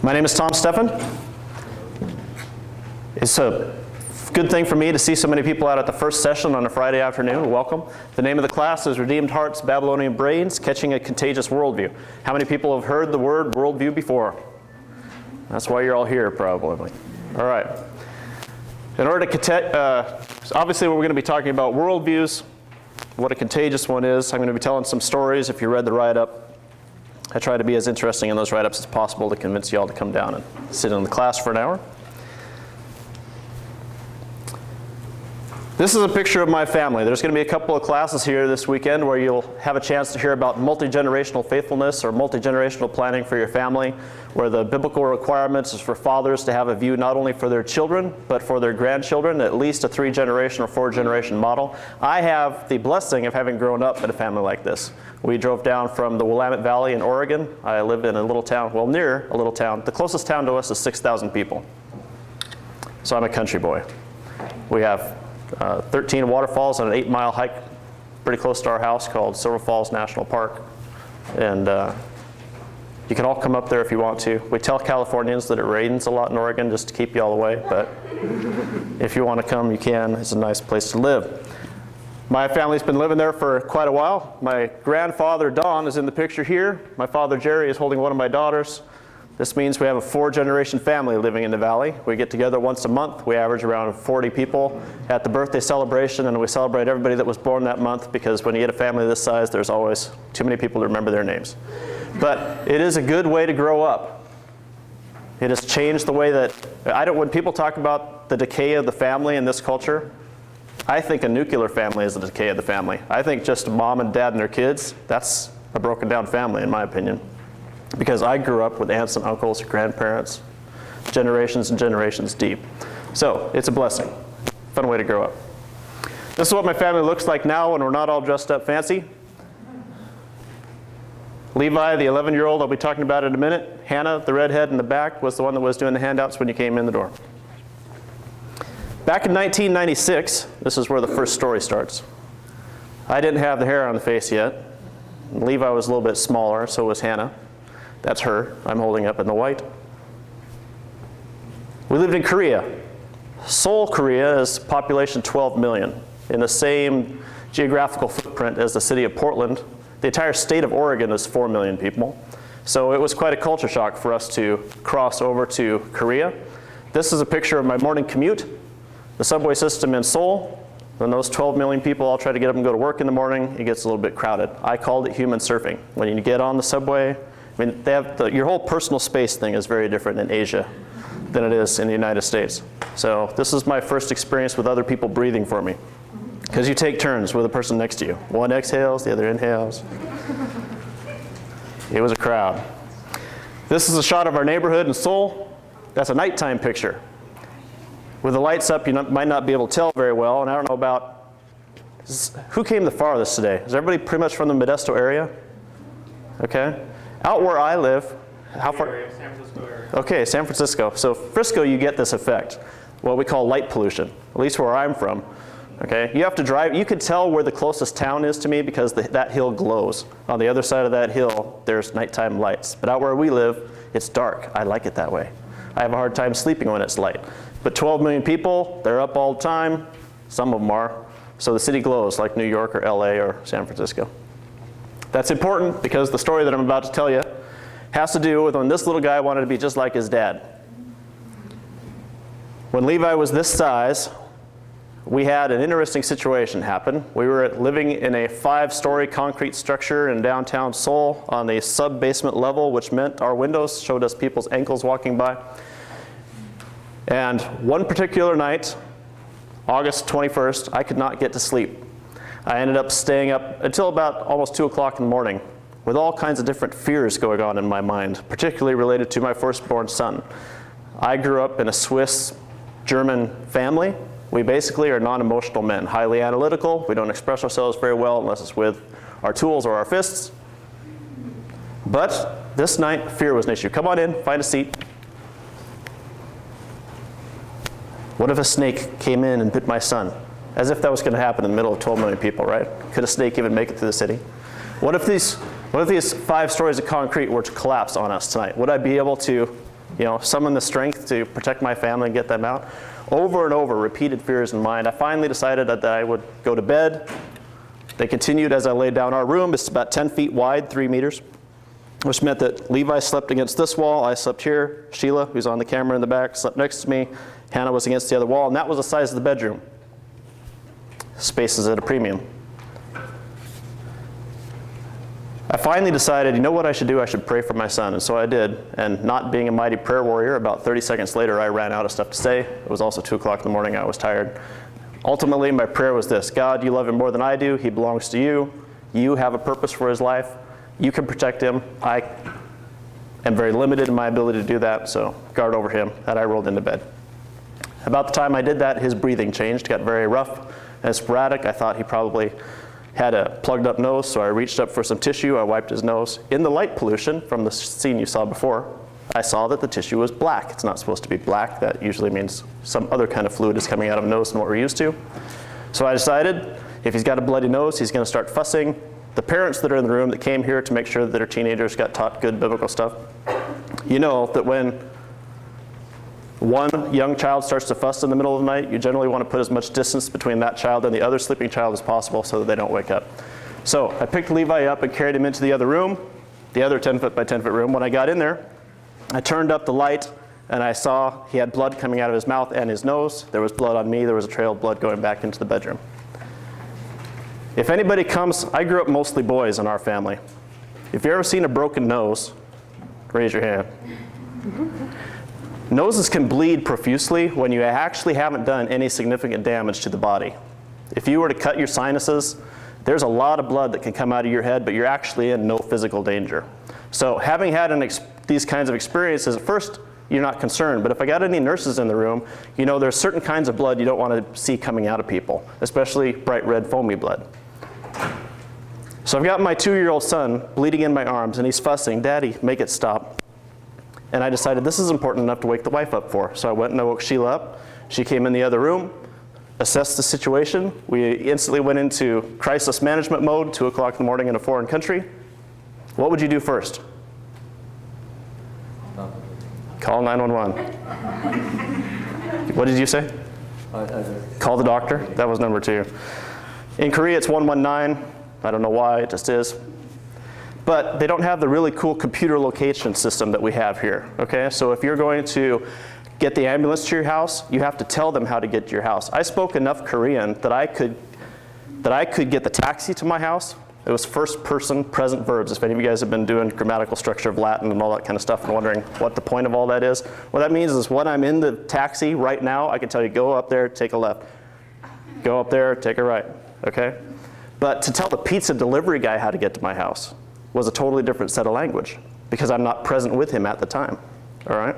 My name is Tom Steffen. It's a good thing for me to see so many people out at the first session on a Friday afternoon. Welcome. The name of the class is Redeemed Hearts, Babylonian Brains, Catching a Contagious Worldview. How many people have heard the word worldview before? That's why you're all here, probably. All right. In order to, obviously we're going to be talking about worldviews, what a contagious one is. I'm going to be telling some stories if you read the write-up. I try to be as interesting in those write-ups as possible to convince you all to come down and sit in the class for an hour. This is a picture of my family. There's going to be a couple of classes here this weekend where you'll have a chance to hear about multi-generational faithfulness or multi-generational planning for your family, where the biblical requirements is for fathers to have a view not only for their children, but for their grandchildren, at least a 3-generation or 4-generation model. I have the blessing of having grown up in a family like this. We drove down from the Willamette Valley in Oregon. I live in a little town, well, near a little town. The closest town to us is 6,000 people. So I'm a country boy. We have 13 waterfalls on an 8-mile hike pretty close to our house called Silver Falls National Park. And you can all come up there if you want to. We tell Californians that it rains a lot in Oregon just to keep you all away, but if you want to come, you can. It's a nice place to live. My family's been living there for quite a while. My grandfather, Don, is in the picture here. My father, Jerry, is holding one of my daughters. This means we have a 4-generation family living in the valley. We get together once a month. We average around 40 people at the birthday celebration, and we celebrate everybody that was born that month, because when you get a family this size, there's always too many people to remember their names. But it is a good way to grow up. It has changed the way that, when people talk about the decay of the family in this culture, I think a nuclear family is the decay of the family. I think just a mom and dad and their kids, that's a broken down family in my opinion. Because I grew up with aunts and uncles, grandparents, generations and generations deep. So it's a blessing. Fun way to grow up. This is what my family looks like now when we're not all dressed up fancy. Levi, the 11-year-old I'll be talking about in a minute. Hannah, the redhead in the back, was the one that was doing the handouts when you came in the door. Back in 1996, this is where the first story starts. I didn't have the hair on the face yet. Levi was a little bit smaller, so was Hannah. That's her, I'm holding up in the white. We lived in Korea. Seoul, Korea is population 12 million, in the same geographical footprint as the city of Portland. The entire state of Oregon is 4 million people. So it was quite a culture shock for us to cross over to Korea. This is a picture of my morning commute. The subway system in Seoul, when those 12 million people all try to get up and go to work in the morning, it gets a little bit crowded. I called it human surfing. When you get on the subway, I mean, they have your whole personal space thing is very different in Asia than it is in the United States. So this is my first experience with other people breathing for me. Because you take turns with the person next to you. One exhales, the other inhales. It was a crowd. This is a shot of our neighborhood in Seoul. That's a nighttime picture. With the lights up, you might not be able to tell very well, and I don't know about, who came the farthest today? Is everybody pretty much from the Modesto area? Okay. Out where I live, how far? San Francisco area. Okay, San Francisco. So Frisco, you get this effect, what we call light pollution, at least where I'm from. Okay, you have to drive, you could tell where the closest town is to me because that hill glows. On the other side of that hill, there's nighttime lights. But out where we live, it's dark. I like it that way. I have a hard time sleeping when it's light. But 12 million people, they're up all the time. Some of them are. So the city glows like New York or LA or San Francisco. That's important because the story that I'm about to tell you has to do with when this little guy wanted to be just like his dad. When Levi was this size, we had an interesting situation happen. We were living in a 5-story concrete structure in downtown Seoul on the sub-basement level, which meant our windows showed us people's ankles walking by. And one particular night, August 21st, I could not get to sleep. I ended up staying up until about almost 2 o'clock in the morning with all kinds of different fears going on in my mind, particularly related to my firstborn son. I grew up in a Swiss-German family. We basically are non-emotional men, highly analytical. We don't express ourselves very well unless it's with our tools or our fists. But this night, fear was an issue. Come on in, find a seat. What if a snake came in and bit my son? As if that was going to happen in the middle of 12 million people, right? Could a snake even make it through the city? What if these 5 stories of concrete were to collapse on us tonight? Would I be able to summon the strength to protect my family and get them out. Over and over, repeated fears in mind. I finally decided that I would go to bed. They continued as I laid down. Our room is about 10 feet wide, 3 meters, which meant that Levi slept against this wall. I slept here. Sheila, who's on the camera in the back, slept next to me. Hannah was against the other wall, and that was the size of the bedroom. Space is at a premium. I finally decided, you know what I should do? I should pray for my son. And so I did. And not being a mighty prayer warrior, about 30 seconds later, I ran out of stuff to say. It was also 2 o'clock in the morning. I was tired. Ultimately, my prayer was this: God, you love him more than I do. He belongs to you. You have a purpose for his life. You can protect him. I am very limited in my ability to do that, so guard over him. And I rolled into bed. About the time I did that, his breathing changed, got very rough and sporadic. I thought he probably had a plugged up nose, so I reached up for some tissue. I wiped his nose. In the light pollution from the scene you saw before, I saw that the tissue was black. It's not supposed to be black. That usually means some other kind of fluid is coming out of the nose than what we're used to. So I decided, if he's got a bloody nose, he's going to start fussing. The parents that are in the room that came here to make sure that their teenagers got taught good biblical stuff, you know that when one young child starts to fuss in the middle of the night, you generally want to put as much distance between that child and the other sleeping child as possible so that they don't wake up. So I picked Levi up and carried him into the other room, the other 10 foot by 10 foot room. When I got in there, I turned up the light and I saw he had blood coming out of his mouth and his nose. There was blood on me. There was a trail of blood going back into the bedroom. If anybody comes, I grew up mostly boys in our family. If you've ever seen a broken nose, raise your hand. Noses can bleed profusely when you actually haven't done any significant damage to the body. If you were to cut your sinuses, there's a lot of blood that can come out of your head, but you're actually in no physical danger. So having had these kinds of experiences, at first you're not concerned, but if I got any nurses in the room, there's certain kinds of blood you don't want to see coming out of people, especially bright red foamy blood. So I've got my 2-year-old son bleeding in my arms, and he's fussing, "Daddy, make it stop." And I decided this is important enough to wake the wife up for. So I went and I woke Sheila up. She came in the other room, assessed the situation. We instantly went into crisis management mode, 2 o'clock in the morning in a foreign country. What would you do first? Call 911. What did you say? Call the doctor? That was number 2. In Korea, it's 119. I don't know why, it just is. But they don't have the really cool computer location system that we have here, okay? So if you're going to get the ambulance to your house, you have to tell them how to get to your house. I spoke enough Korean that I could get the taxi to my house. It was first person present verbs. If any of you guys have been doing grammatical structure of Latin and all that kind of stuff and wondering what the point of all that is, what that means is when I'm in the taxi right now, I can tell you, go up there, take a left. Go up there, take a right, okay? But to tell the pizza delivery guy how to get to my house was a totally different set of language because I'm not present with him at the time, all right?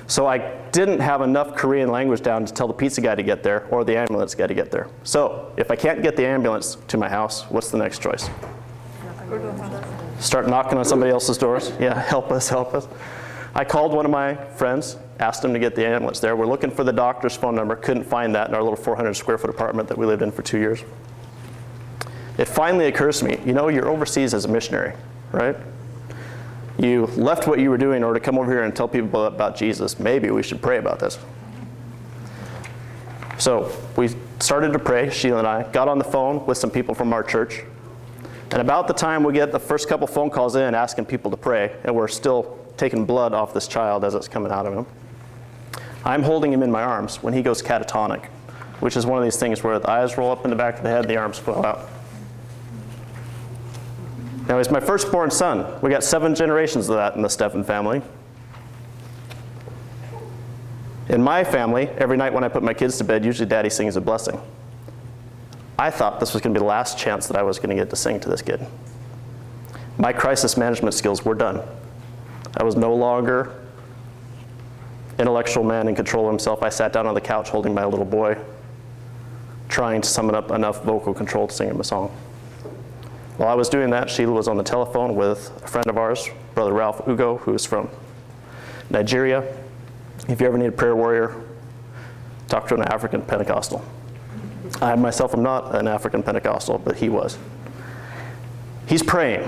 So I didn't have enough Korean language down to tell the pizza guy to get there or the ambulance guy to get there. So if I can't get the ambulance to my house, what's the next choice? Start knocking on somebody else's doors? Yeah, help us, help us. I called one of my friends, asked him to get the ambulance there. We're looking for the doctor's phone number, couldn't find that in our little 400 square foot apartment that we lived in for 2 years. It finally occurs to me, you're overseas as a missionary, right? You left what you were doing in order to come over here and tell people about Jesus. Maybe we should pray about this. So we started to pray, Sheila and I, got on the phone with some people from our church. And about the time we get the first couple phone calls in asking people to pray, and we're still taking blood off this child as it's coming out of him, I'm holding him in my arms when he goes catatonic, which is one of these things where the eyes roll up in the back of the head, the arms fall out. Now, he's my firstborn son. We got 7 generations of that in the Steffen family. In my family, every night when I put my kids to bed, usually Daddy sings a blessing. I thought this was going to be the last chance that I was going to get to sing to this kid. My crisis management skills were done. I was no longer intellectual man in control of himself. I sat down on the couch holding my little boy, trying to summon up enough vocal control to sing him a song. While I was doing that, Sheila was on the telephone with a friend of ours, Brother Ralph Ugo, who's from Nigeria. If you ever need a prayer warrior, talk to an African Pentecostal. I myself am not an African Pentecostal, but he was. He's praying.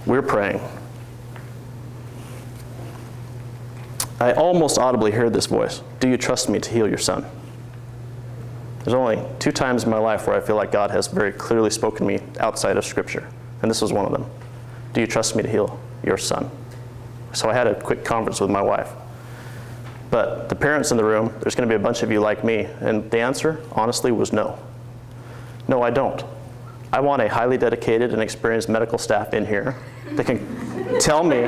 We're praying. I almost audibly heard this voice. Do you trust me to heal your son? There's only 2 times in my life where I feel like God has very clearly spoken to me outside of Scripture. And this was one of them. Do you trust me to heal your son? So I had a quick conference with my wife. But the parents in the room, there's going to be a bunch of you like me. And the answer, honestly, was no. No, I don't. I want a highly dedicated and experienced medical staff in here that can tell me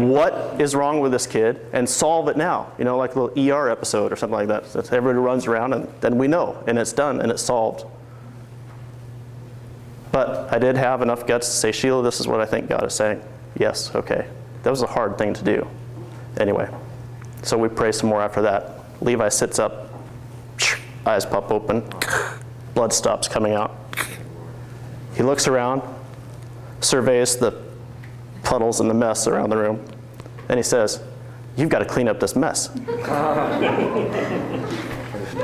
what is wrong with this kid and solve it now. You know, like a little ER episode or something like that. So everybody runs around and then we know, and it's done and it's solved. But I did have enough guts to say, Sheila, this is what I think God is saying. Yes, okay. That was a hard thing to do. Anyway, so we pray some more after that. Levi sits up, eyes pop open, blood stops coming out. He looks around, surveys the puddles and the mess around the room, and he says, you've got to clean up this mess.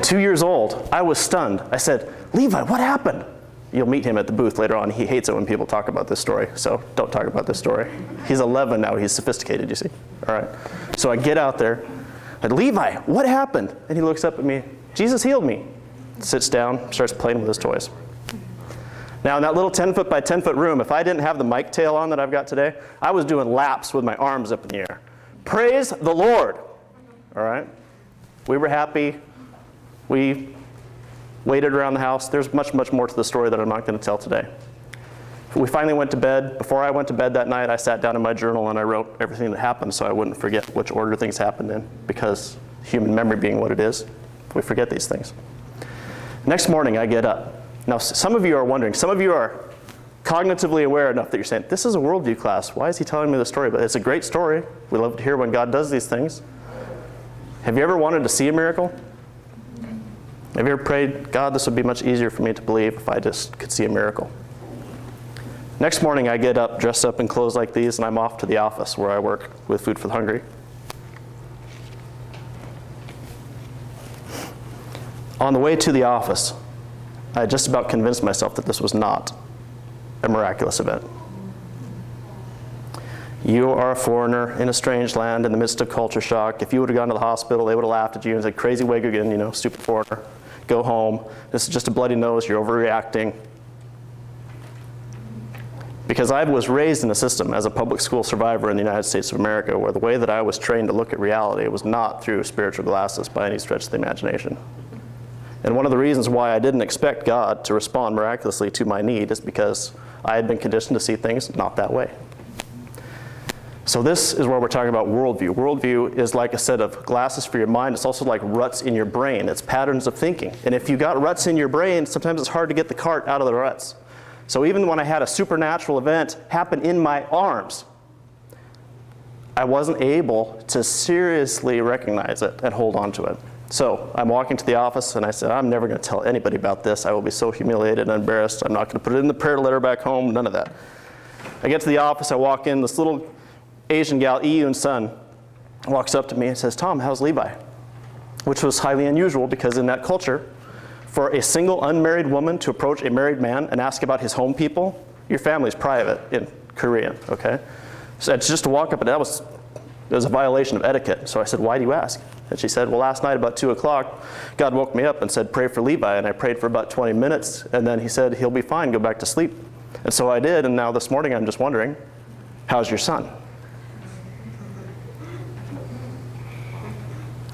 2 years old, I was stunned. I said, Levi, what happened? You'll meet him at the booth later on. He hates it when people talk about this story, so don't talk about this story. He's 11 now. He's sophisticated, you see. All right. So I get out there. I said, Levi, what happened? And he looks up at me. Jesus healed me. Sits down, starts playing with his toys. Now, in that little 10-foot by 10-foot room, if I didn't have the mic tail on that I've got today, I was doing laps with my arms up in the air. Praise the Lord. All right? We were happy. We waited around the house. There's much, much more to the story that I'm not going to tell today. We finally went to bed. Before I went to bed that night, I sat down in my journal and I wrote everything that happened so I wouldn't forget which order things happened in, because human memory being what it is, we forget these things. Next morning, I get up. Now, some of you are wondering, some of you are cognitively aware enough that you're saying, this is a worldview class. Why is he telling me this story? But it's a great story. We love to hear when God does these things. Have you ever wanted to see a miracle? Have you ever prayed, God, this would be much easier for me to believe if I just could see a miracle? Next morning, I get up, dressed up in clothes like these, and I'm off to the office where I work with Food for the Hungry. On the way to the office, I had just about convinced myself that this was not a miraculous event. You are a foreigner in a strange land in the midst of culture shock. If you would have gone to the hospital, they would have laughed at you and said, crazy Wagagan, you know, stupid foreigner. Go home. This is just a bloody nose. You're overreacting. Because I was raised in a system as a public school survivor in the United States of America where the way that I was trained to look at reality was not through spiritual glasses by any stretch of the imagination. And one of the reasons why I didn't expect God to respond miraculously to my need is because I had been conditioned to see things not that way. So this is where we're talking about worldview. Worldview is like a set of glasses for your mind. It's also like ruts in your brain. It's patterns of thinking. And if you got ruts in your brain, sometimes it's hard to get the cart out of the ruts. So even when I had a supernatural event happen in my arms, I wasn't able to seriously recognize it and hold on to it. So I'm walking to the office and I said, I'm never going to tell anybody about this. I will be so humiliated and embarrassed. I'm not going to put it in the prayer letter back home, none of that. I get to the office, I walk in, this little Asian gal, Iyun's son, walks up to me and says, Tom, how's Levi? Which was highly unusual because in that culture, for a single unmarried woman to approach a married man and ask about his home people, your family's private in Korean, okay? So it's just to walk up and it was a violation of etiquette. So I said, why do you ask? And she said, well, last night about 2 o'clock, God woke me up and said, pray for Levi. And I prayed for about 20 minutes. And then he said, he'll be fine, go back to sleep. And so I did. And now this morning, I'm just wondering, how's your son?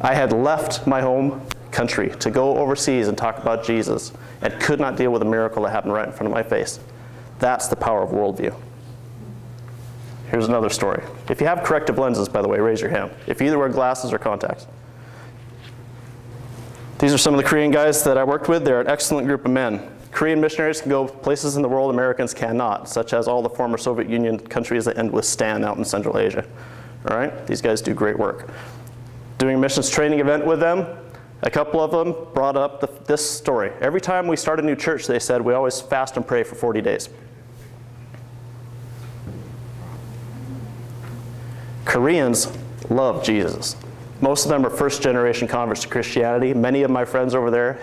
I had left my home country to go overseas and talk about Jesus and could not deal with a miracle that happened right in front of my face. That's the power of worldview. Here's another story. If you have corrective lenses, by the way, raise your hand. If you either wear glasses or contacts. These are some of the Korean guys that I worked with. They're an excellent group of men. Korean missionaries can go places in the world Americans cannot, such as all the former Soviet Union countries that end with Stan out in Central Asia. All right? These guys do great work. Doing a missions training event with them, a couple of them brought up this story. Every time we start a new church, they said, we always fast and pray for 40 days. Koreans love Jesus. Most of them are first-generation converts to Christianity. Many of my friends over there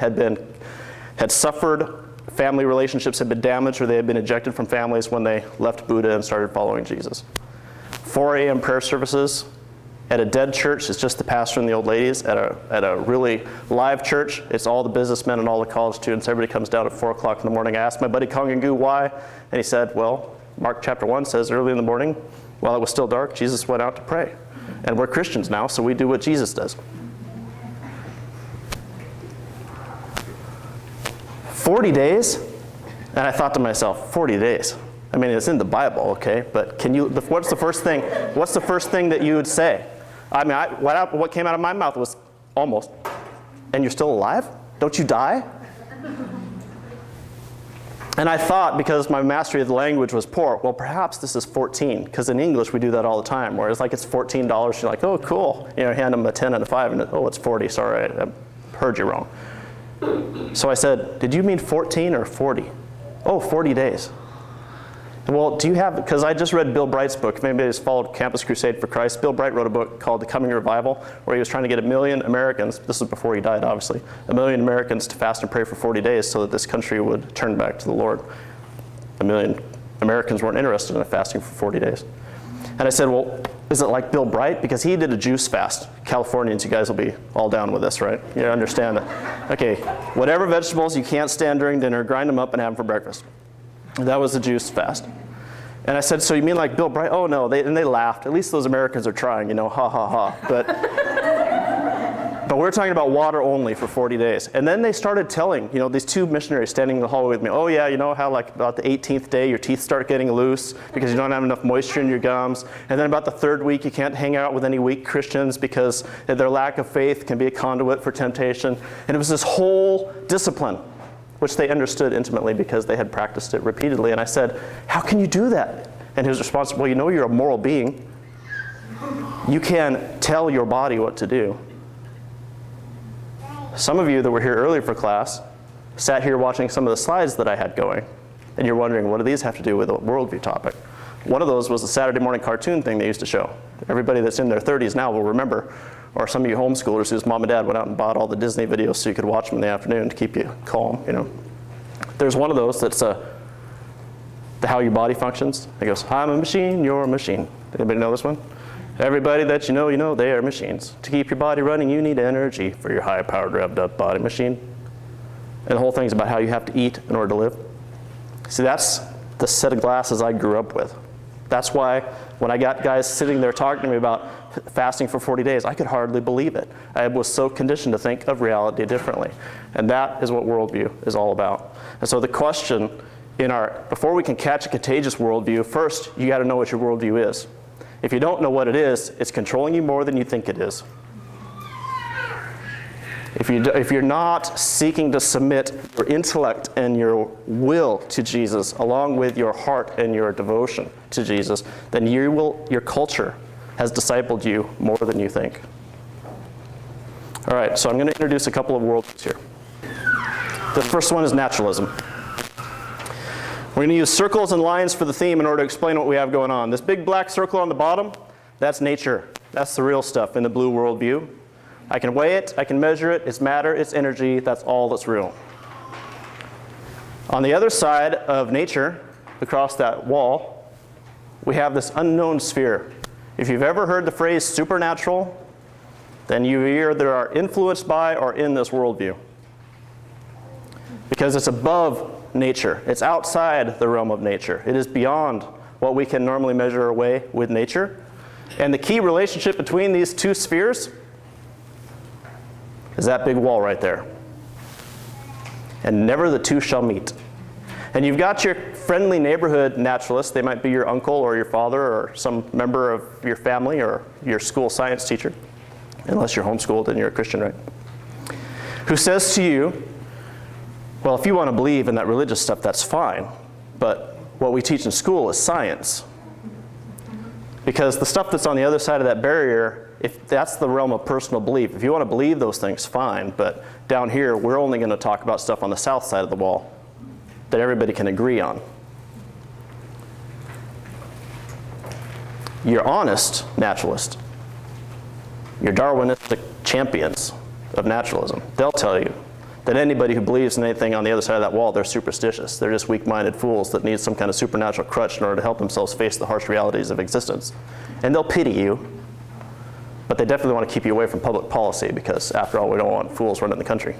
had suffered, family relationships had been damaged, or they had been ejected from families when they left Buddha and started following Jesus. 4 a.m. prayer services At a dead church, it's just the pastor and the old ladies. At a really live church, it's all the businessmen and all the college students. Everybody comes down at 4 o'clock in the morning. I asked my buddy Kongangu why, and he said, well, Mark chapter 1 says early in the morning, while it was still dark, Jesus went out to pray. And we're Christians now, so we do what Jesus does. 40 days? And I thought to myself, 40 days? I mean, it's in the Bible, okay, but what's the first thing that you would say? I mean, what came out of my mouth was almost. And you're still alive? Don't you die? And I thought, because my mastery of the language was poor, well, perhaps this is 14, because in English we do that all the time, where it's like it's $14, you're like, oh, cool. You know, hand them a 10 and a 5, and oh, it's 40, sorry, I heard you wrong. So I said, did you mean 14 or 40? Oh, 40 days. Well, do you have, because I just read Bill Bright's book. If anybody's followed Campus Crusade for Christ, Bill Bright wrote a book called The Coming Revival, where he was trying to get 1 million Americans, this is before he died obviously, 1 million Americans to fast and pray for 40 days so that this country would turn back to the Lord. 1 million Americans weren't interested in fasting for 40 days. And I said, well, is it like Bill Bright? Because he did a juice fast. Californians, you guys will be all down with this, right? You understand that. Okay, whatever vegetables you can't stand during dinner, grind them up and have them for breakfast. That was the juice fast. And I said, so you mean like Bill Bright? Oh, no. And they laughed. At least those Americans are trying, you know, ha, ha, ha. But we're talking about water only for 40 days. And then they started telling, you know, these two missionaries standing in the hallway with me, oh, yeah, you know how like about the 18th day your teeth start getting loose because you don't have enough moisture in your gums. And then about the 3rd week you can't hang out with any weak Christians because their lack of faith can be a conduit for temptation. And it was this whole discipline, which they understood intimately because they had practiced it repeatedly. And I said, how can you do that? And his response, well, you know you're a moral being. You can tell your body what to do. Some of you that were here earlier for class sat here watching some of the slides that I had going, and you're wondering, what do these have to do with a worldview topic? One of those was the Saturday morning cartoon thing they used to show. Everybody that's in their 30s now will remember, or some of you homeschoolers whose mom and dad went out and bought all the Disney videos so you could watch them in the afternoon to keep you calm, you know. There's one of those that's the how your body functions. It goes, I'm a machine, you're a machine. Anybody know this one? Everybody that you know, they are machines. To keep your body running, you need energy for your high-powered, revved-up body machine. And the whole thing's about how you have to eat in order to live. See, that's the set of glasses I grew up with. That's why when I got guys sitting there talking to me about fasting for 40 days, I could hardly believe it. I was so conditioned to think of reality differently. And that is what worldview is all about. And so the question before we can catch a contagious worldview, first you got to know what your worldview is. If you don't know what it is, it's controlling you more than you think it is. If you're not seeking to submit your intellect and your will to Jesus, along with your heart and your devotion to Jesus, then your culture has discipled you more than you think. All right, so I'm going to introduce a couple of worldviews here. The first one is naturalism. We're going to use circles and lines for the theme in order to explain what we have going on. This big black circle on the bottom, that's nature. That's the real stuff in the blue worldview. I can weigh it, I can measure it, it's matter, it's energy, that's all that's real. On the other side of nature, across that wall, we have this unknown sphere. If you've ever heard the phrase supernatural, then you either are influenced by or in this worldview. Because it's above nature. It's outside the realm of nature. It is beyond what we can normally measure away with nature. And the key relationship between these two spheres is that big wall right there. And never the two shall meet. And you've got your friendly neighborhood naturalists. They might be your uncle or your father or some member of your family or your school science teacher, unless you're homeschooled and you're a Christian, right? Who says to you, well, if you want to believe in that religious stuff, that's fine. But what we teach in school is science. Because the stuff that's on the other side of that barrier, if that's the realm of personal belief, if you want to believe those things, fine. But down here, we're only going to talk about stuff on the south side of the wall that everybody can agree on. Your honest naturalist, your Darwinistic champions of naturalism, they'll tell you that anybody who believes in anything on the other side of that wall, they're superstitious. They're just weak-minded fools that need some kind of supernatural crutch in order to help themselves face the harsh realities of existence. And they'll pity you But they definitely want to keep you away from public policy because, after all, we don't want fools running the country.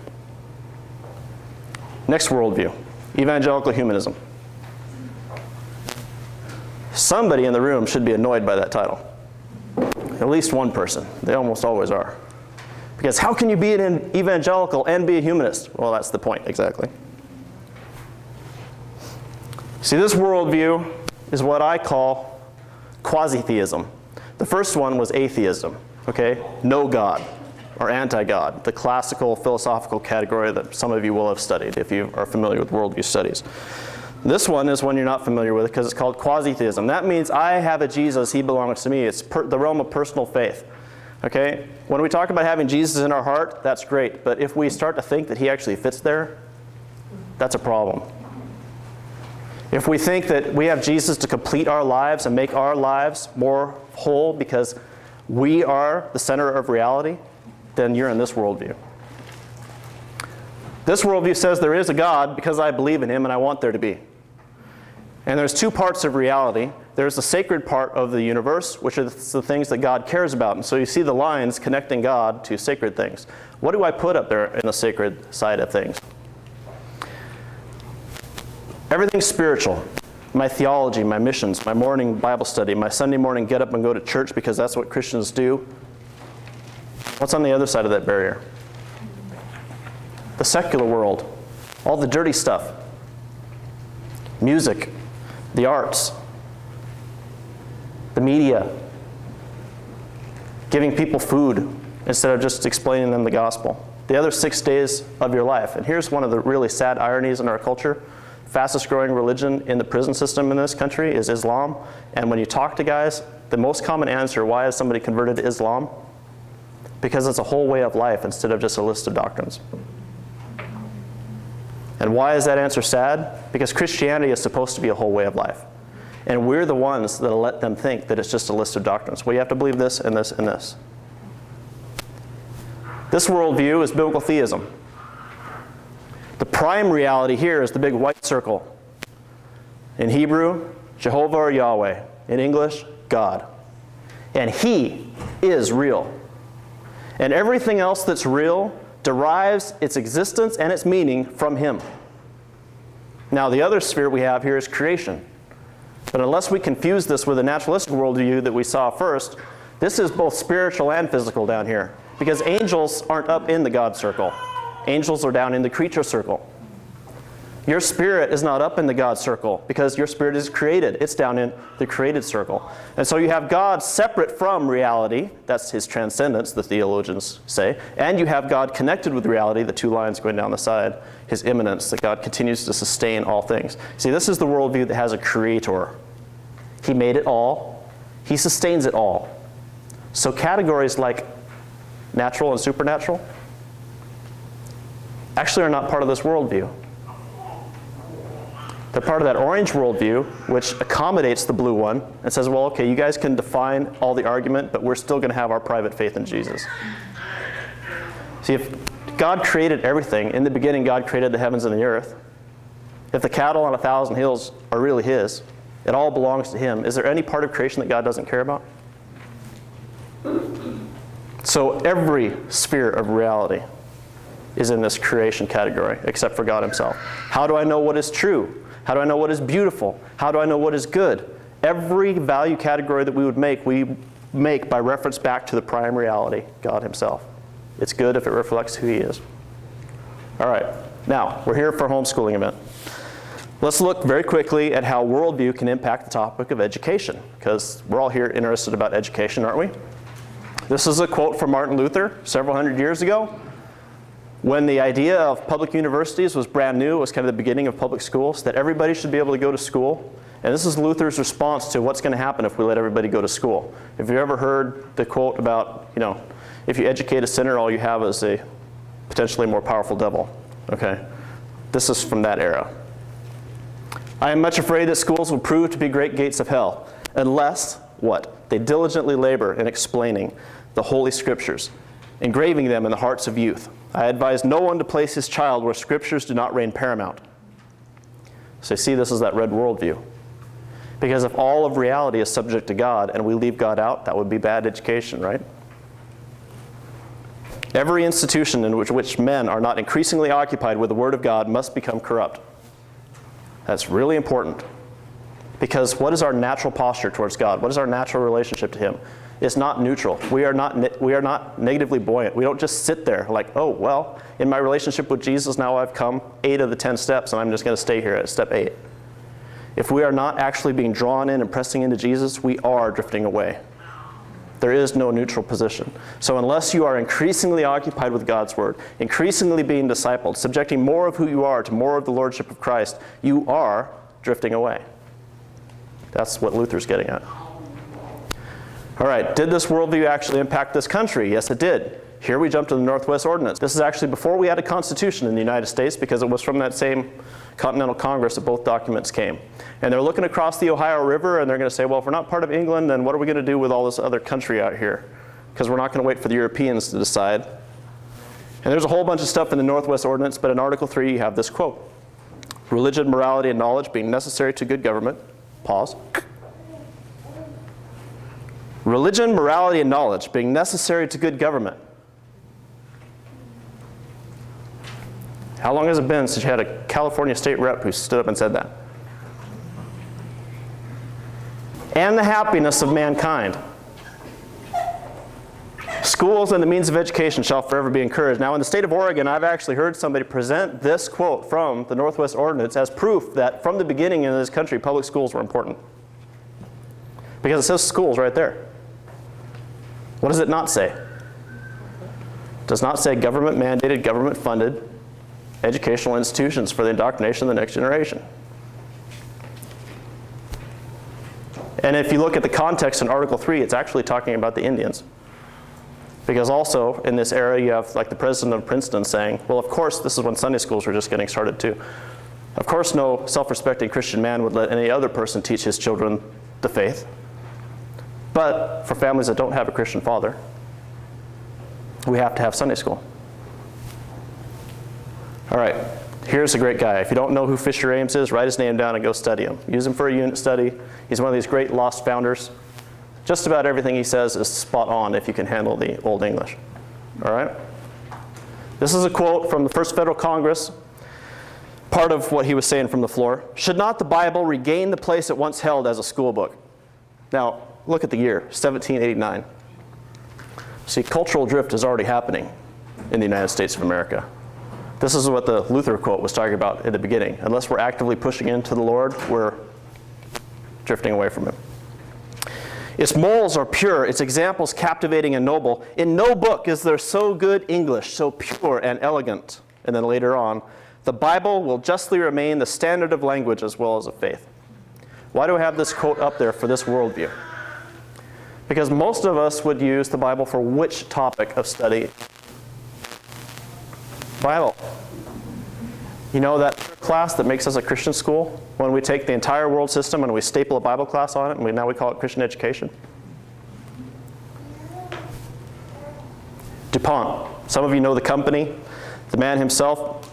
Next worldview, evangelical humanism. Somebody in the room should be annoyed by that title. At least one person. They almost always are. Because how can you be an evangelical and be a humanist? Well, that's the point, exactly. See, this worldview is what I call quasi-theism. The first one was atheism, okay? No God, or anti-God, the classical philosophical category that some of you will have studied if you are familiar with worldview studies. This one is one you're not familiar with because it's called quasi-theism. That means I have a Jesus, he belongs to me. It's the realm of personal faith. Okay? When we talk about having Jesus in our heart, that's great. But if we start to think that he actually fits there, that's a problem. If we think that we have Jesus to complete our lives and make our lives more whole because we are the center of reality, then you're in this worldview. This worldview says there is a God because I believe in him and I want there to be. And there's two parts of reality. There's the sacred part of the universe, which are the things that God cares about. And so you see the lines connecting God to sacred things. What do I put up there in the sacred side of things? Everything's spiritual. My theology, my missions, my morning Bible study, my Sunday morning get up and go to church because that's what Christians do. What's on the other side of that barrier? The secular world. All the dirty stuff. Music. The arts. The media. Giving people food instead of just explaining them the gospel. The other 6 days of your life. And here's one of the really sad ironies in our culture. Fastest growing religion in the prison system in this country is Islam. And when you talk to guys, the most common answer, why is somebody converted to Islam? Because it's a whole way of life instead of just a list of doctrines. And why is that answer sad? Because Christianity is supposed to be a whole way of life. And we're the ones that let them think that it's just a list of doctrines. Well, you have to believe this and this and this. This worldview is biblical theism. The prime reality here is the big white circle. In Hebrew, Jehovah or Yahweh. In English, God. And he is real. And everything else that's real derives its existence and its meaning from him. Now, the other sphere we have here is creation. But unless we confuse this with the naturalistic worldview that we saw first, this is both spiritual and physical down here. Because angels aren't up in the God circle. Angels are down in the creature circle. Your spirit is not up in the God circle because your spirit is created. It's down in the created circle. And so you have God separate from reality. That's his transcendence, the theologians say. And you have God connected with reality, the two lines going down the side, his immanence, that God continues to sustain all things. See, this is the worldview that has a creator. He made it all. He sustains it all. So categories like natural and supernatural actually are not part of this worldview. They're part of that orange worldview, which accommodates the blue one and says, well, okay, you guys can define all the argument, but we're still going to have our private faith in Jesus. See, if God created everything, in the beginning God created the heavens and the earth, if the cattle on 1,000 hills are really his, it all belongs to him, is there any part of creation that God doesn't care about? So every sphere of reality is in this creation category, except for God himself. How do I know what is true? How do I know what is beautiful? How do I know what is good? Every value category that we would make, we make by reference back to the prime reality, God himself. It's good if it reflects who he is. All right, now, we're here for a homeschooling event. Let's look very quickly at how worldview can impact the topic of education, because we're all here interested about education, aren't we? This is a quote from Martin Luther several hundred years ago. When the idea of public universities was brand new, it was kind of the beginning of public schools, that everybody should be able to go to school. And this is Luther's response to what's going to happen if we let everybody go to school. If you've ever heard the quote about, if you educate a sinner, all you have is a potentially more powerful devil. Okay? This is from that era. I am much afraid that schools will prove to be great gates of hell, unless, what? They diligently labor in explaining the Holy Scriptures, engraving them in the hearts of youth. I advise no one to place his child where Scriptures do not reign paramount. So you see, this is that red worldview. Because if all of reality is subject to God and we leave God out, that would be bad education, right? Every institution in which men are not increasingly occupied with the Word of God must become corrupt. That's really important. Because what is our natural posture towards God? What is our natural relationship to Him? It's not neutral. We are not negatively buoyant. We don't just sit there like, oh, well, in my relationship with Jesus, now I've come 8 of the 10 steps, and I'm just going to stay here at step 8. If we are not actually being drawn in and pressing into Jesus, we are drifting away. There is no neutral position. So unless you are increasingly occupied with God's Word, increasingly being discipled, subjecting more of who you are to more of the Lordship of Christ, you are drifting away. That's what Luther's getting at. All right, did this worldview actually impact this country? Yes, it did. Here we jump to the Northwest Ordinance. This is actually before we had a constitution in the United States, because it was from that same Continental Congress that both documents came. And they're looking across the Ohio River, and they're going to say, well, if we're not part of England, then what are we going to do with all this other country out here? Because we're not going to wait for the Europeans to decide. And there's a whole bunch of stuff in the Northwest Ordinance, but in Article 3 you have this quote. Religion, morality, and knowledge being necessary to good government. Pause. Religion, morality, and knowledge being necessary to good government. How long has it been since you had a California state rep who stood up and said that? And the happiness of mankind. Schools and the means of education shall forever be encouraged. Now in the state of Oregon, I've actually heard somebody present this quote from the Northwest Ordinance as proof that from the beginning in this country, public schools were important. Because it says schools right there. What does it not say? It does not say government mandated, government funded educational institutions for the indoctrination of the next generation. And if you look at the context in Article 3, it's actually talking about the Indians. Because also in this area you have like the president of Princeton saying, well, of course, this is when Sunday schools were just getting started too. Of course no self-respecting Christian man would let any other person teach his children the faith. But for families that don't have a Christian father, we have to have Sunday school. All right, here's a great guy. If you don't know who Fisher Ames is, write his name down and go study him. Use him for a unit study. He's one of these great lost founders. Just about everything he says is spot on if you can handle the Old English. All right? This is a quote from the First Federal Congress, part of what he was saying from the floor. Should not the Bible regain the place it once held as a school book? Now, look at the year, 1789. See, cultural drift is already happening in the United States of America. This is what the Luther quote was talking about at the beginning. Unless we're actively pushing into the Lord, we're drifting away from Him. Its morals are pure, its examples captivating and noble. In no book is there so good English, so pure and elegant. And then later on, the Bible will justly remain the standard of language as well as of faith. Why do I have this quote up there for this worldview? Because most of us would use the Bible for which topic of study? Bible. You know that class that makes us a Christian school? When we take the entire world system and we staple a Bible class on it, and now we call it Christian education? DuPont. Some of you know the company. The man himself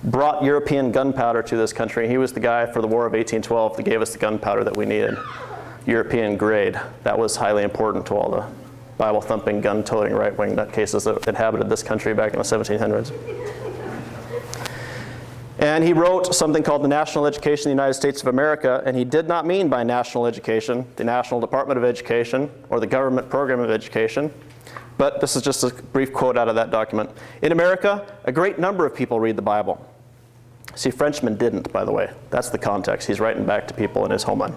brought European gunpowder to this country. He was the guy for the War of 1812 that gave us the gunpowder that we needed. European grade. That was highly important to all the Bible-thumping, gun-toting, right-wing nutcases that inhabited this country back in the 1700s. And he wrote something called the National Education of the United States of America, and he did not mean by national education the National Department of Education or the government program of education, but this is just a brief quote out of that document. In America, a great number of people read the Bible. See, Frenchmen didn't, by the way. That's the context. He's writing back to people in his homeland.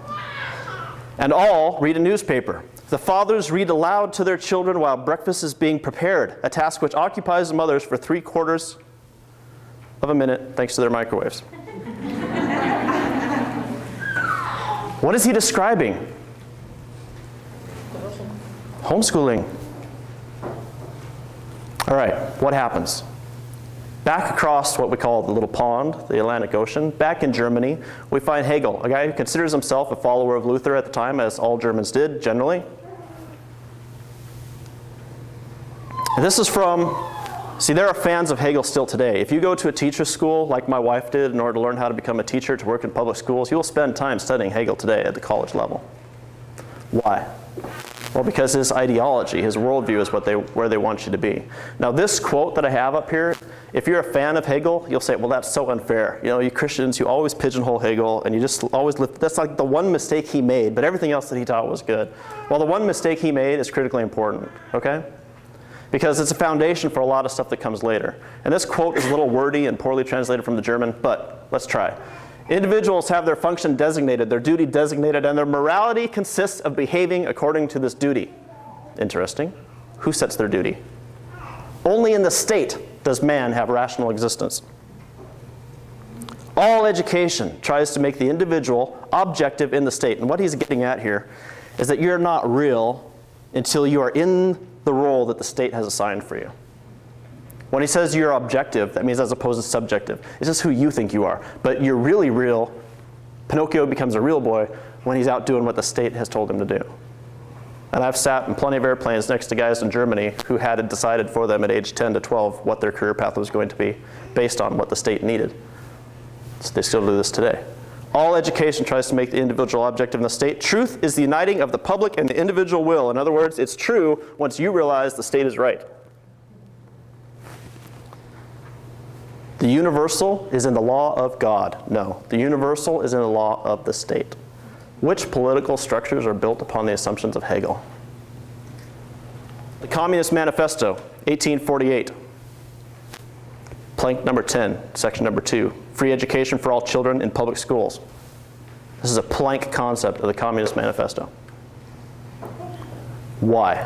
And all read a newspaper. The fathers read aloud to their children while breakfast is being prepared, a task which occupies the mothers for 3/4 of a minute thanks to their microwaves. What is he describing? Homeschooling. All right, what happens? Back across what we call the little pond, the Atlantic Ocean, back in Germany, we find Hegel, a guy who considers himself a follower of Luther at the time, as all Germans did, generally. And this is from, see, there are fans of Hegel still today. If you go to a teacher school, like my wife did, in order to learn how to become a teacher, to work in public schools, you will spend time studying Hegel today at the college level. Why? Well, because his ideology, his worldview is where they want you to be. Now, this quote that I have up here, if you're a fan of Hegel, you'll say, well, that's so unfair. You know, you Christians, you always pigeonhole Hegel, and you just always live, that's like the one mistake he made, but everything else that he taught was good. Well, the one mistake he made is critically important, okay? Because it's a foundation for a lot of stuff that comes later. And this quote is a little wordy and poorly translated from the German, but let's try. Individuals have their function designated, their duty designated, and their morality consists of behaving according to this duty. Interesting. Who sets their duty? Only in the state does man have rational existence. All education tries to make the individual objective in the state. And what he's getting at here is that you're not real until you are in the role that the state has assigned for you. When he says you're objective, that means as opposed to subjective. It's just who you think you are. But you're really real. Pinocchio becomes a real boy when he's out doing what the state has told him to do. And I've sat in plenty of airplanes next to guys in Germany who had it decided for them at age 10 to 12 what their career path was going to be based on what the state needed. So they still do this today. All education tries to make the individual objective in the state. Truth is the uniting of the public and the individual will. In other words, it's true once you realize the state is right. The universal is in the law of God. No, the universal is in the law of the state. Which political structures are built upon the assumptions of Hegel? The Communist Manifesto, 1848. Plank number 10, section number 2. Free education for all children in public schools. This is a plank concept of the Communist Manifesto. Why?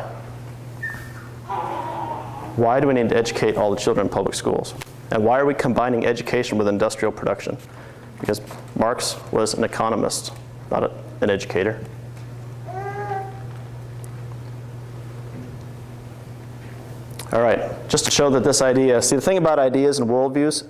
Why do we need to educate all the children in public schools? And why are we combining education with industrial production? Because Marx was an economist, not an educator. All right, just to show that this idea, see the thing about ideas and worldviews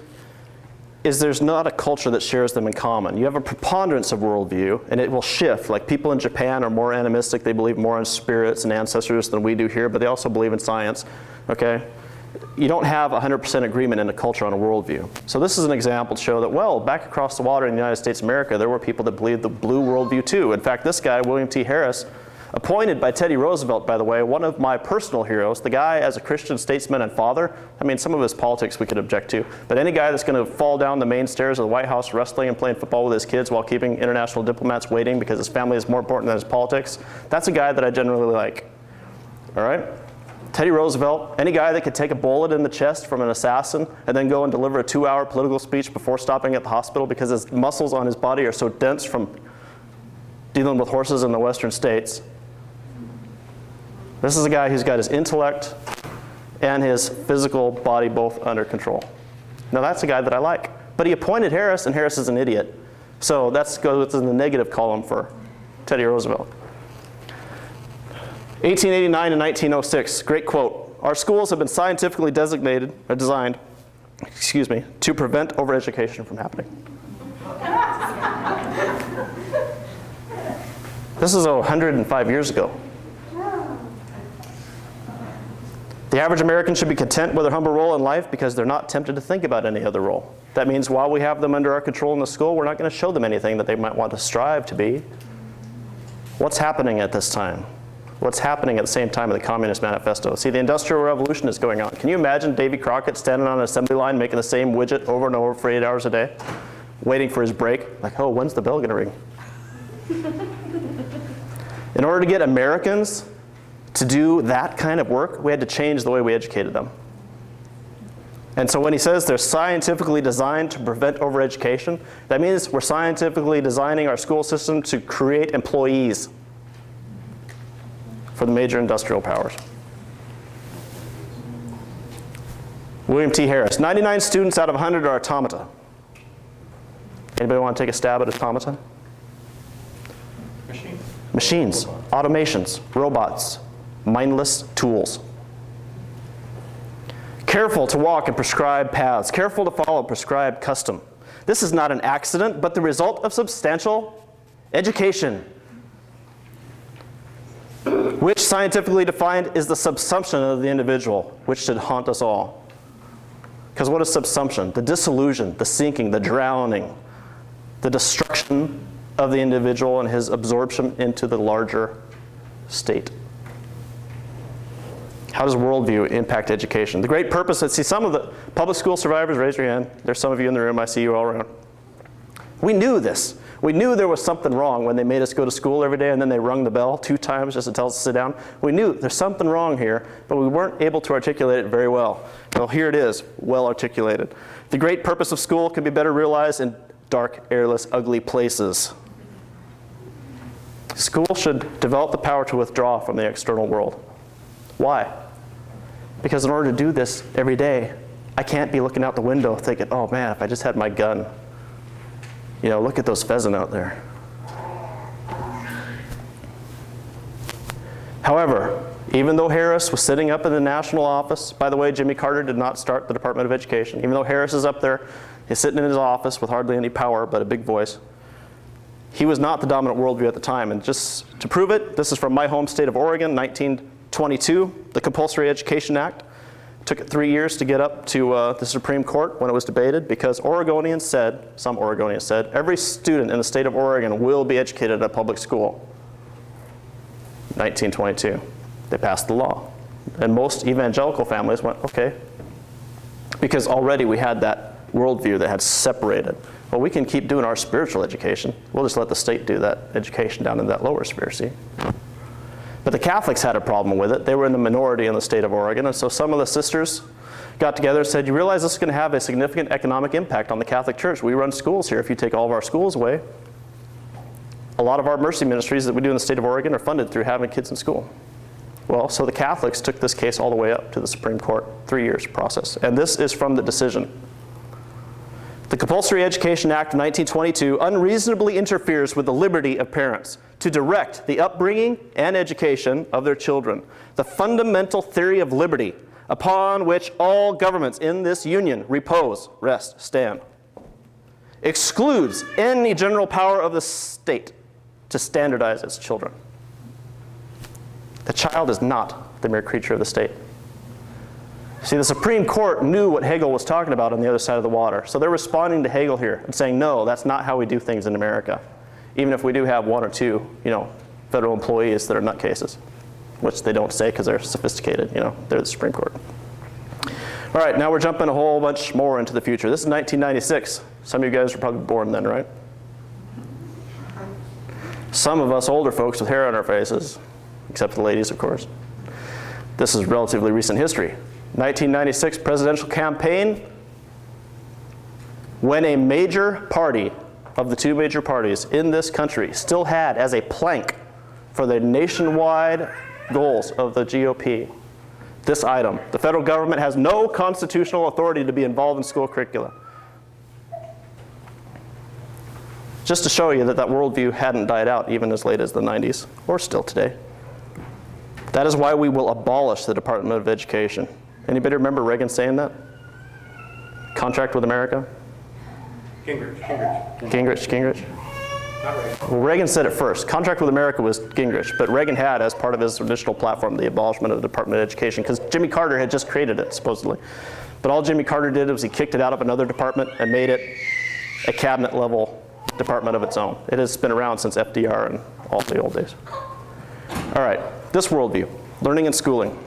is there's not a culture that shares them in common. You have a preponderance of worldview, and it will shift. Like people in Japan are more animistic, they believe more in spirits and ancestors than we do here, but they also believe in science, okay? You don't have 100% agreement in a culture on a worldview. So this is an example to show that, well, back across the water in the United States of America, there were people that believed the blue worldview too. In fact, this guy, William T. Harris, appointed by Teddy Roosevelt, by the way, one of my personal heroes, the guy as a Christian statesman and father, I mean, some of his politics we could object to, but any guy that's going to fall down the main stairs of the White House wrestling and playing football with his kids while keeping international diplomats waiting because his family is more important than his politics, that's a guy that I generally like. All right? Teddy Roosevelt, any guy that could take a bullet in the chest from an assassin and then go and deliver a 2-hour political speech before stopping at the hospital because his muscles on his body are so dense from dealing with horses in the western states. This is a guy who's got his intellect and his physical body both under control. Now that's a guy that I like. But he appointed Harris, and Harris is an idiot. So that goes in the negative column for Teddy Roosevelt. 1889 and 1906, great quote. Our schools have been scientifically designed, to prevent overeducation from happening. This is 105 years ago. The average American should be content with their humble role in life because they're not tempted to think about any other role. That means while we have them under our control in the school, we're not going to show them anything that they might want to strive to be. What's happening at this time? What's happening at the same time of the Communist Manifesto? See, the Industrial Revolution is going on. Can you imagine Davy Crockett standing on an assembly line making the same widget over and over for 8 hours a day, waiting for his break? Like, oh, when's the bell going to ring? In order to get Americans to do that kind of work, we had to change the way we educated them. And so when he says they're scientifically designed to prevent overeducation, that means we're scientifically designing our school system to create employees for the major industrial powers. William T. Harris, 99 students out of 100 are automata. Anybody want to take a stab at automata? Machines, automations, robots, mindless tools. Careful to walk in prescribed paths, careful to follow prescribed custom. This is not an accident, but the result of substantial education, which scientifically defined is the subsumption of the individual, which should haunt us all. Because what is subsumption? The disillusion, the sinking, the drowning, the destruction of the individual and his absorption into the larger state. How does worldview impact education? The great purpose, let's see, some of the public school survivors, raise your hand. There's some of you in the room, I see you all around. We knew this. We knew there was something wrong when they made us go to school every day and then they rung the bell 2 times just to tell us to sit down. We knew there's something wrong here, but we weren't able to articulate it very well. Well, here it is, well articulated. The great purpose of school can be better realized in dark, airless, ugly places. School should develop the power to withdraw from the external world. Why? Because in order to do this every day, I can't be looking out the window thinking, oh man, if I just had my gun. You know, look at those pheasants out there. However, even though Harris was sitting up in the national office, by the way, Jimmy Carter did not start the Department of Education. Even though Harris is up there, he's sitting in his office with hardly any power but a big voice. He was not the dominant worldview at the time. And just to prove it, this is from my home state of Oregon, 1922, the Compulsory Education Act. Took it 3 years to get up to the Supreme Court when it was debated because Oregonians said, some Oregonians said, every student in the state of Oregon will be educated at a public school. 1922, they passed the law. And most evangelical families went, okay, because already we had that worldview that had separated. Well, we can keep doing our spiritual education. We'll just let the state do that education down in that lower sphere, see? But the Catholics had a problem with it. They were in the minority in the state of Oregon, and so some of the sisters got together and said, you realize this is going to have a significant economic impact on the Catholic Church. We run schools here. If you take all of our schools away, a lot of our mercy ministries that we do in the state of Oregon are funded through having kids in school. Well, so the Catholics took this case all the way up to the Supreme Court, 3 years process. And this is from the decision. The Compulsory Education Act of 1922 unreasonably interferes with the liberty of parents to direct the upbringing and education of their children. The fundamental theory of liberty upon which all governments in this union repose, rest, stand, excludes any general power of the state to standardize its children. The child is not the mere creature of the state. See, the Supreme Court knew what Hegel was talking about on the other side of the water. So they're responding to Hegel here and saying, no, that's not how we do things in America. Even if we do have 1 or 2, federal employees that are nutcases, which they don't say because they're sophisticated, they're the Supreme Court. All right, now we're jumping a whole bunch more into the future. This is 1996. Some of you guys were probably born then, right? Some of us older folks with hair on our faces, except the ladies, of course. This is relatively recent history. 1996 presidential campaign, when a major party of the 2 major parties in this country still had as a plank for the nationwide goals of the GOP this item: the federal government has no constitutional authority to be involved in school curricula. Just to show you that that worldview hadn't died out even as late as the 90s, or still today. That is why we will abolish the Department of Education. Anybody remember Reagan saying that? Contract with America? Gingrich. Gingrich? Not Reagan. Well, Reagan said it first. Contract with America was Gingrich, but Reagan had, as part of his initial platform, the abolishment of the Department of Education, because Jimmy Carter had just created it, supposedly. But all Jimmy Carter did was he kicked it out of another department and made it a cabinet-level department of its own. It has been around since FDR and all the old days. All right, this worldview, learning and schooling.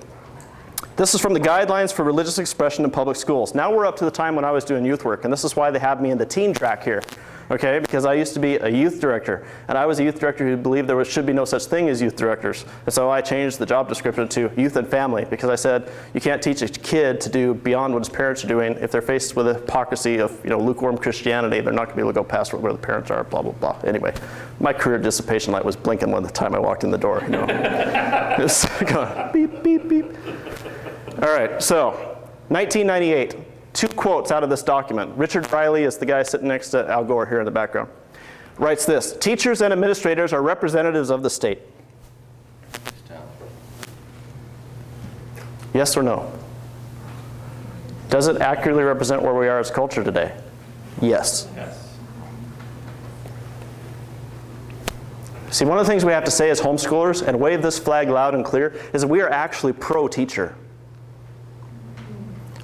This is from the Guidelines for Religious Expression in Public Schools. Now we're up to the time when I was doing youth work, and this is why they have me in the teen track here, okay? Because I used to be a youth director, and I was a youth director who believed there should be no such thing as youth directors. And so I changed the job description to youth and family, because I said you can't teach a kid to do beyond what his parents are doing. If they're faced with the hypocrisy of lukewarm Christianity, they're not going to be able to go past where the parents are, blah, blah, blah. Anyway, my career dissipation light was blinking when the time I walked in the door. Just going beep, beep, beep. All right, so 1998, 2 quotes out of this document. Richard Riley is the guy sitting next to Al Gore here in the background. Writes this: teachers and administrators are representatives of the state. Yes or no? Does it accurately represent where we are as culture today? Yes. See, one of the things we have to say as homeschoolers, and wave this flag loud and clear, is that we are actually pro-teacher.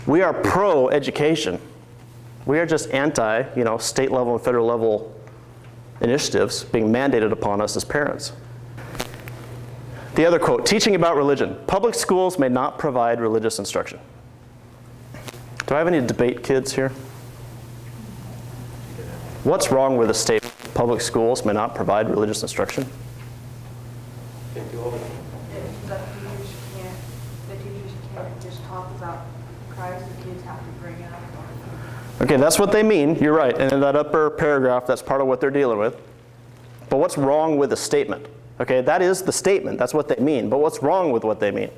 We are pro-education. We are just anti, state level and federal level initiatives being mandated upon us as parents. The other quote, teaching about religion. Public schools may not provide religious instruction. Do I have any debate kids here? What's wrong with the statement, public schools may not provide religious instruction? The teachers can't just talk about Christ, the kids have to bring it up. Okay, that's what they mean, you're right. And in that upper paragraph, that's part of what they're dealing with. But what's wrong with the statement? Okay, that is the statement, that's what they mean. But what's wrong with what they mean?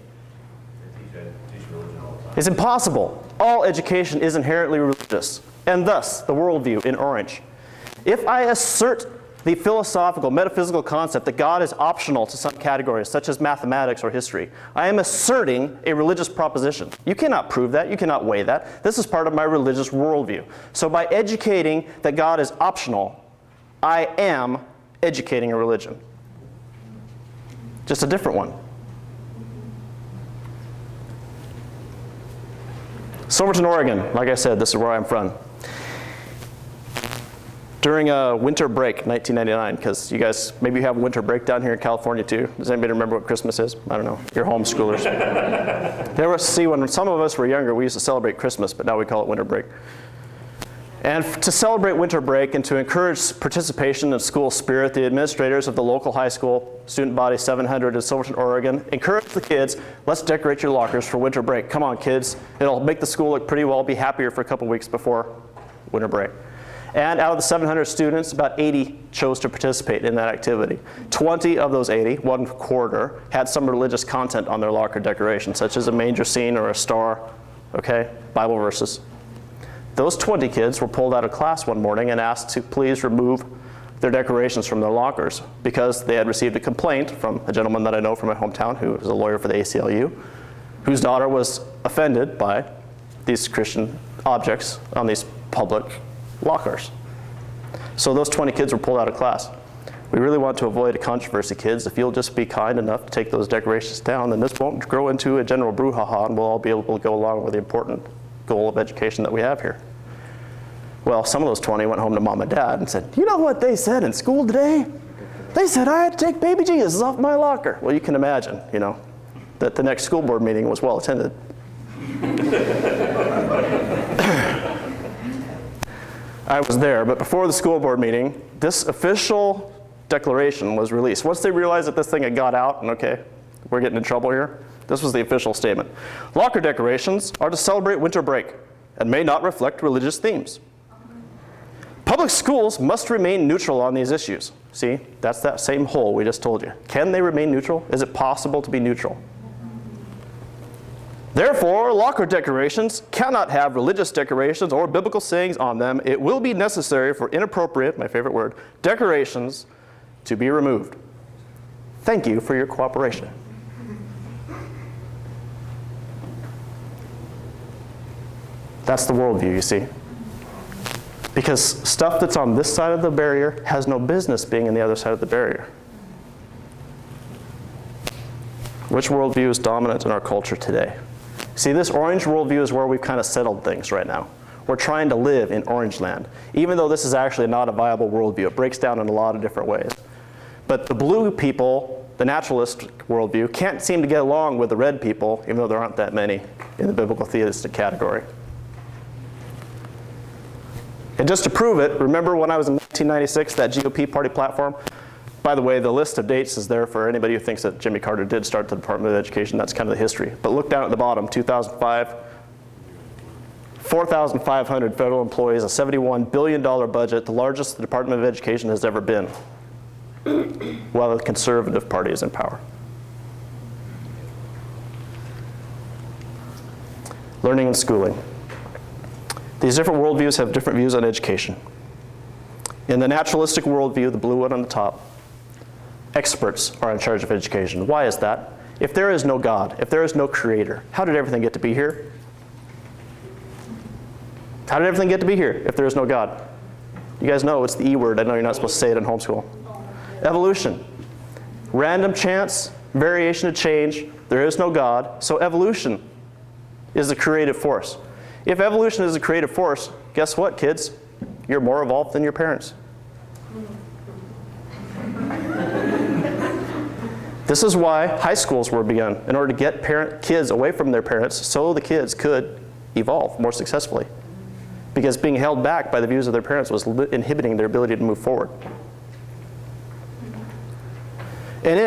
They teach religion all the time. It's impossible. All education is inherently religious. And thus, the worldview in orange. If I assert the philosophical, metaphysical concept that God is optional to some categories, such as mathematics or history, I am asserting a religious proposition. You cannot prove that. You cannot weigh that. This is part of my religious worldview. So by educating that God is optional, I am educating a religion. Just a different one. Silverton, Oregon. Like I said, this is where I'm from. During a winter break, 1999, because you guys, maybe you have winter break down here in California too. Does anybody remember what Christmas is? I don't know. You're homeschoolers. There was, see, when some of us were younger, we used to celebrate Christmas, but now we call it winter break. And to celebrate winter break and to encourage participation in school spirit, the administrators of the local high school, student body 700 in Silverton, Oregon, encouraged the kids, let's decorate your lockers for winter break. Come on, kids. It'll make the school look pretty well, be happier for a couple weeks before winter break. And out of the 700 students, about 80 chose to participate in that activity. 20 of those 80, 1/4, had some religious content on their locker decoration, such as a manger scene or a star, okay, Bible verses. Those 20 kids were pulled out of class one morning and asked to please remove their decorations from their lockers because they had received a complaint from a gentleman that I know from my hometown who was a lawyer for the ACLU, whose daughter was offended by these Christian objects on these public lockers. So those 20 kids were pulled out of class. We really want to avoid a controversy, kids. If you'll just be kind enough to take those decorations down, then this won't grow into a general brouhaha and we'll all be able to go along with the important goal of education that we have here. Well, some of those 20 went home to mom and dad and said, you know what they said in school today? They said I had to take baby Jesus off my locker. Well, you can imagine, you know, that the next school board meeting was well attended. I was there, but before the school board meeting, this official declaration was released. Once they realized that this thing had got out, and okay, we're getting in trouble here, this was the official statement. Locker decorations are to celebrate winter break and may not reflect religious themes. Public schools must remain neutral on these issues. See, that's that same hole we just told you. Can they remain neutral? Is it possible to be neutral? Therefore, locker decorations cannot have religious decorations or biblical sayings on them. It will be necessary for inappropriate, my favorite word, decorations to be removed. Thank you for your cooperation. That's the worldview, you see. Because stuff that's on this side of the barrier has no business being on the other side of the barrier. Which worldview is dominant in our culture today? See, this orange worldview is where we've kind of settled things right now. We're trying to live in orange land, even though this is actually not a viable worldview. It breaks down in a lot of different ways. But the blue people, the naturalist worldview, can't seem to get along with the red people, even though there aren't that many in the biblical theistic category. And just to prove it, remember when I was in 1996, that GOP party platform? By the way, the list of dates is there for anybody who thinks that Jimmy Carter did start the Department of Education. That's kind of the history. But look down at the bottom, 2005, 4,500 federal employees, a $71 billion budget, the largest the Department of Education has ever been, while the conservative party is in power. Learning and schooling. These different worldviews have different views on education. In the naturalistic worldview, the blue one on the top, experts are in charge of education. Why is that? If there is no God, if there is no creator, how did everything get to be here? How did everything get to be here if there is no God? You guys know it's the E word. I know you're not supposed to say it in homeschool. Evolution. Random chance, variation of change. There is no God, so evolution is the creative force. If evolution is a creative force, guess what, kids? You're more evolved than your parents. This is why high schools were begun, in order to get kids away from their parents so the kids could evolve more successfully. Because being held back by the views of their parents was inhibiting their ability to move forward. And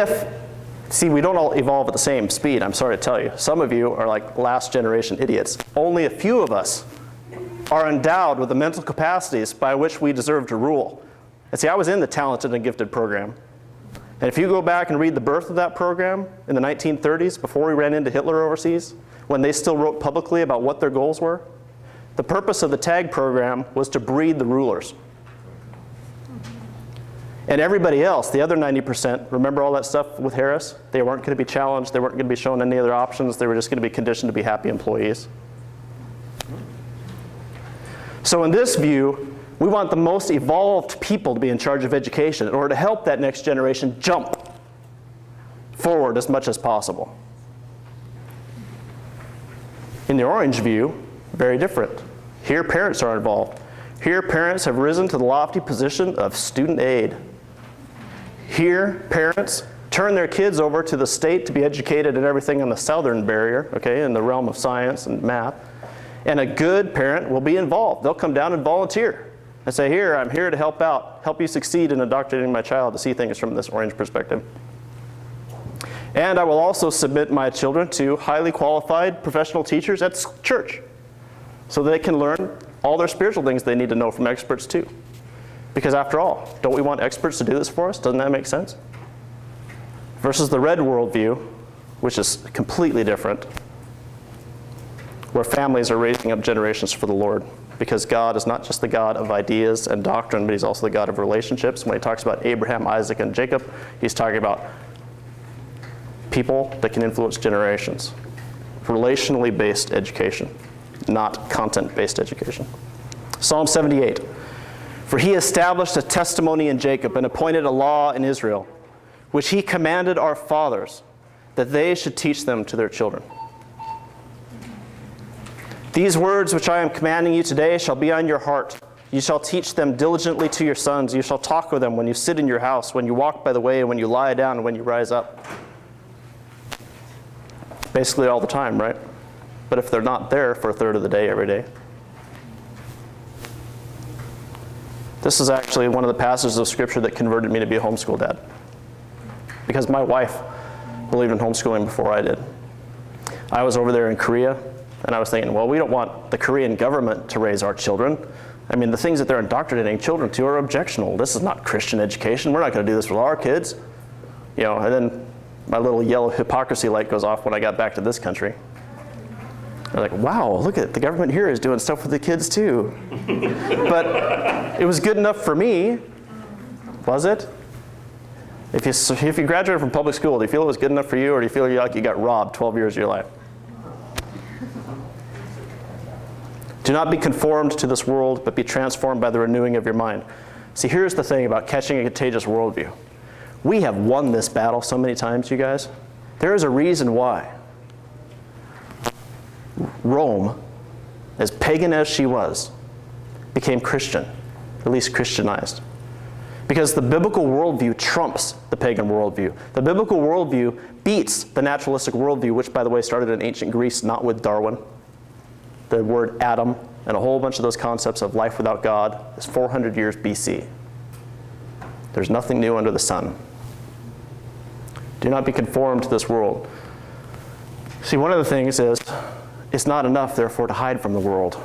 we don't all evolve at the same speed, I'm sorry to tell you. Some of you are like last generation idiots. Only a few of us are endowed with the mental capacities by which we deserve to rule. And see, I was in the talented and gifted program. And if you go back and read the birth of that program in the 1930s, before we ran into Hitler overseas, when they still wrote publicly about what their goals were, the purpose of the TAG program was to breed the rulers. And everybody else, the other 90%, remember all that stuff with Harris? They weren't going to be challenged. They weren't going to be shown any other options. They were just going to be conditioned to be happy employees. So in this view, we want the most evolved people to be in charge of education in order to help that next generation jump forward as much as possible. In the orange view, very different. Here, parents are involved. Here, parents have risen to the lofty position of student aid. Here, parents turn their kids over to the state to be educated in everything on the southern barrier, okay, in the realm of science and math. And a good parent will be involved. They'll come down and volunteer and say, here, I'm here to help out, help you succeed in indoctrinating my child to see things from this orange perspective. And I will also submit my children to highly qualified professional teachers at church so that they can learn all their spiritual things they need to know from experts too. Because after all, don't we want experts to do this for us? Doesn't that make sense? Versus the red worldview, which is completely different, where families are raising up generations for the Lord. Because God is not just the God of ideas and doctrine, but he's also the God of relationships. When he talks about Abraham, Isaac, and Jacob, he's talking about people that can influence generations. Relationally based education, not content-based education. Psalm 78. For he established a testimony in Jacob and appointed a law in Israel, which he commanded our fathers, that they should teach them to their children. These words which I am commanding you today shall be on your heart. You shall teach them diligently to your sons. You shall talk with them when you sit in your house, when you walk by the way, when you lie down, and when you rise up. Basically all the time, right? But if they're not there for a third of the day every day. This is actually one of the passages of Scripture that converted me to be a homeschool dad. Because my wife believed in homeschooling before I did. I was over there in Korea, and I was thinking, well, we don't want the Korean government to raise our children. I mean, the things that they're indoctrinating children to are objectionable. This is not Christian education. We're not going to do this with our kids. You know, and then my little yellow hypocrisy light goes off when I got back to this country. They're like, wow, look at the government here is doing stuff with the kids too. But it was good enough for me, was it? If you graduated from public school, do you feel it was good enough for you, or do you feel like you got robbed 12 years of your life? Do not be conformed to this world, but be transformed by the renewing of your mind. See, here's the thing about catching a contagious worldview. We have won this battle so many times, you guys. There is a reason why Rome, as pagan as she was, became Christian, at least Christianized. Because the biblical worldview trumps the pagan worldview. The biblical worldview beats the naturalistic worldview, which, by the way, started in ancient Greece, not with Darwin. The word Adam and a whole bunch of those concepts of life without God is 400 years BC. There's nothing new under the sun. Do not be conformed to this world. See, one of the things is, it's not enough, therefore, to hide from the world.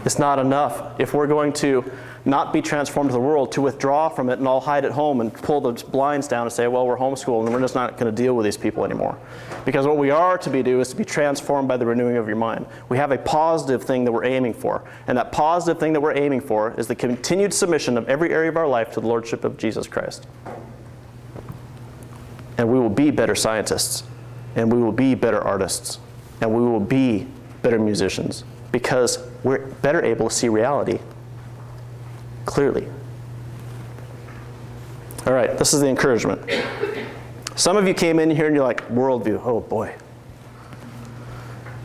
It's not enough, if we're going to not be transformed to the world, to withdraw from it and all hide at home and pull the blinds down and say, well, we're homeschooled and we're just not going to deal with these people anymore. Because what we are to do is to be transformed by the renewing of your mind. We have a positive thing that we're aiming for. And that positive thing that we're aiming for is the continued submission of every area of our life to the Lordship of Jesus Christ. And we will be better scientists. And we will be better artists. And we will be better musicians. Because we're better able to see reality clearly. All right, this is the encouragement. Some of you came in here and you're like, worldview, oh boy.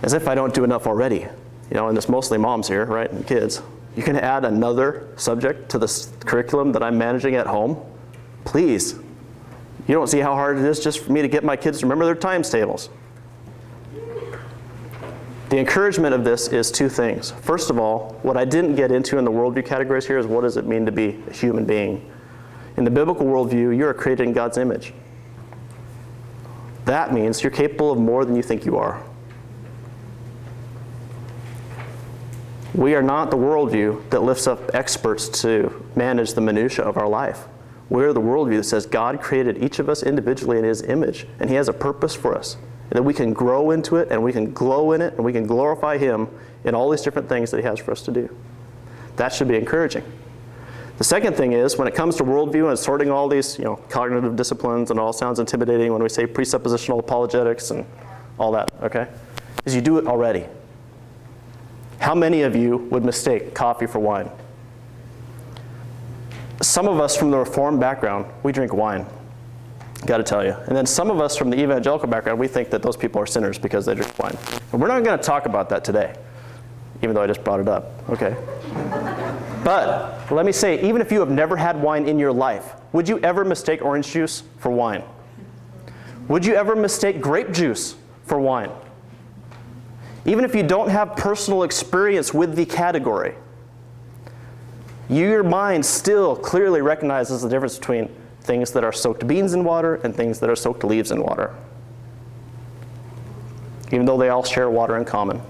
As if I don't do enough already. You know, and it's mostly moms here, right, and kids. You can add another subject to this curriculum that I'm managing at home. Please, You don't see how hard it is just for me to get my kids to remember their times tables. The encouragement of this is two things. First of all, what I didn't get into in the worldview categories here is what does it mean to be a human being? In the biblical worldview, you are created in God's image. That means you're capable of more than you think you are. We are not the worldview that lifts up experts to manage the minutia of our life. We're the worldview that says God created each of us individually in His image, and He has a purpose for us. And that we can grow into it, and we can glow in it, and we can glorify Him in all these different things that He has for us to do. That should be encouraging. The second thing is, when it comes to worldview and sorting all these, cognitive disciplines, and it all sounds intimidating when we say presuppositional apologetics and all that, okay, is you do it already. How many of you would mistake coffee for wine? Some of us from the Reformed background, we drink wine. Got to tell you. And then some of us from the evangelical background, we think that those people are sinners because they drink wine. And we're not going to talk about that today, even though I just brought it up. Okay. But let me say, even if you have never had wine in your life, would you ever mistake orange juice for wine? Would you ever mistake grape juice for wine? Even if you don't have personal experience with the category, your mind still clearly recognizes the difference between things that are soaked beans in water and things that are soaked leaves in water, even though they all share water in common.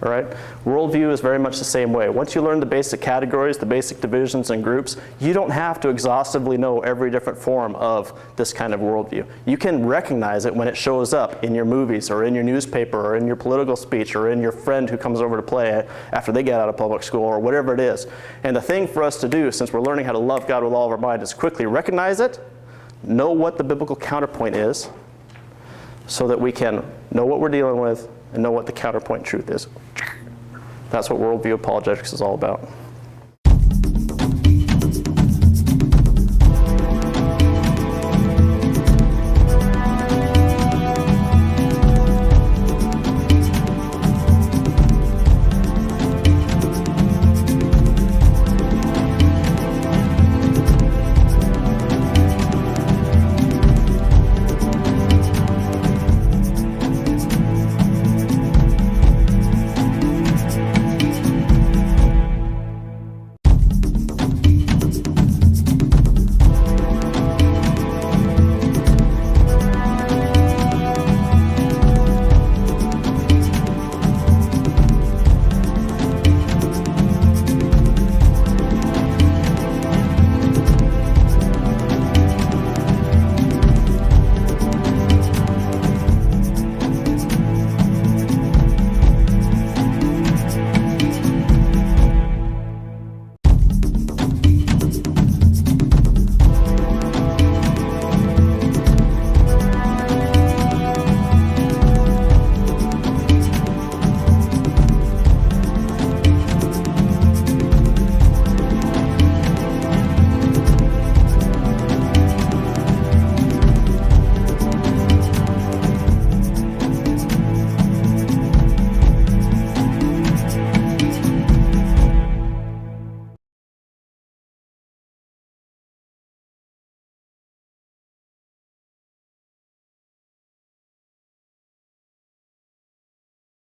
All right? Worldview is very much the same way. Once you learn the basic categories, the basic divisions and groups, you don't have to exhaustively know every different form of this kind of worldview. You can recognize it when it shows up in your movies or in your newspaper or in your political speech or in your friend who comes over to play after they get out of public school or whatever it is. And the thing for us to do, since we're learning how to love God with all of our mind, is quickly recognize it, know what the biblical counterpoint is, so that we can know what we're dealing with and know what the counterpoint truth is. That's what worldview apologetics is all about.